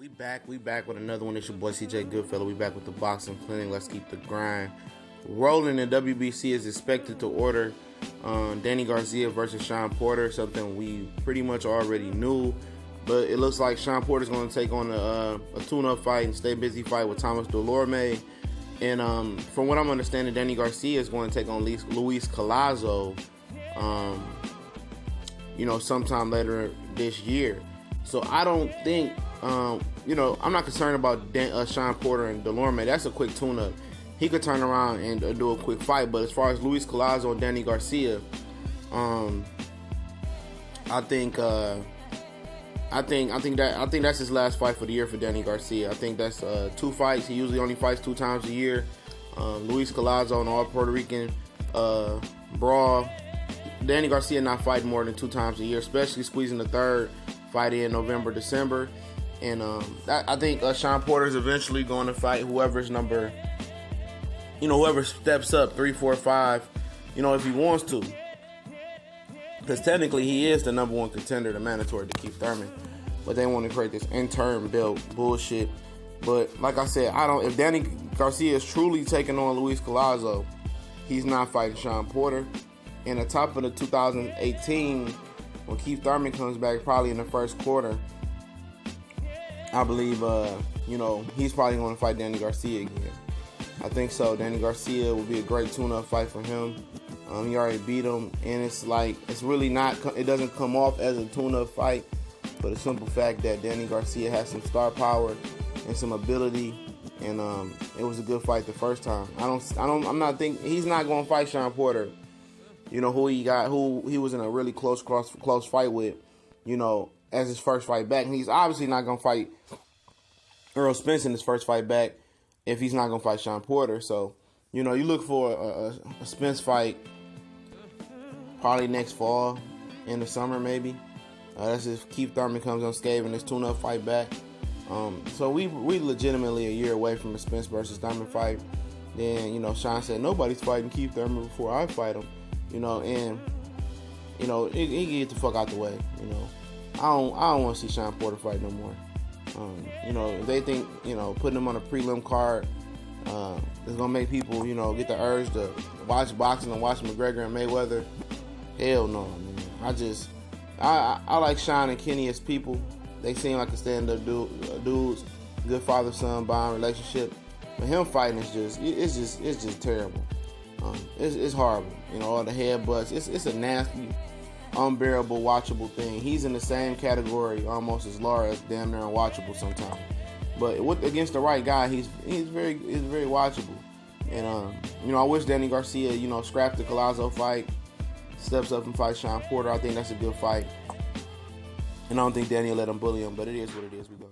We back with another one. It's your boy CJ Goodfellow. We back with the boxing clinic. Let's keep the grind rolling. And WBC is expected to order Danny García versus Shawn Porter, something we pretty much already knew. But it looks like Shawn Porter is going to take on a tune-up fight and stay busy fight with Thomas Delorme. And from what I'm understanding, Danny García is going to take on Luis Collazo, sometime later this year. So I don't think, I'm not concerned about Shawn Porter and Delorme. That's a quick tune-up. He could turn around and do a quick fight. But as far as Luis Collazo and Danny García, I think that's his last fight for the year for Danny García. I think that's 2 fights. He usually only fights 2 times a year. Luis Collazo, an all Puerto Rican brawl. Danny García not fighting more than 2 times a year, especially squeezing the third fight in November, December. And I think Shawn Porter is eventually going to fight whoever steps up, 3, 4, 5, if he wants to. Because technically he is the number 1 contender, the mandatory to Keith Thurman. But they want to create this interim belt bullshit. But like I said, if Danny García is truly taking on Luis Collazo, he's not fighting Shawn Porter. And the top of the 2018, when Keith Thurman comes back, probably in the first quarter, I believe, he's probably going to fight Danny García again. I think so. Danny García will be a great tune-up fight for him. He already beat him, and it doesn't come off as a tune-up fight, for the simple fact that Danny García has some star power and some ability, and it was a good fight the first time. He's not going to fight Shawn Porter, who he was in a really close fight with, as his first fight back. And he's obviously not going to fight Earl Spence in his first fight back if he's not going to fight Shawn Porter. So, you look for a Spence fight probably next fall, in the summer maybe. That's if Keith Thurman comes unscathed in this tune-up fight back. So we legitimately a year away from a Spence versus Thurman fight. Then, Shawn said, nobody's fighting Keith Thurman before I fight him. He can get the fuck out the way. I don't want to see Shawn Porter fight no more. If they think, putting him on a prelim card is gonna make people, get the urge to watch boxing and watch McGregor and Mayweather, hell no, man. I like Shawn and Kenny as people. They seem like a stand-up dudes, good father-son bond relationship. But him fighting is just terrible. It's horrible. All the headbutts. It's a nasty, unbearable, watchable thing. He's in the same category almost as Lara, as damn near unwatchable sometimes. But against the right guy, he's very watchable. And I wish Danny García, scrapped the Collazo fight, steps up and fights Shawn Porter. I think that's a good fight. And I don't think Danny will let him bully him, but it is what it is. We go.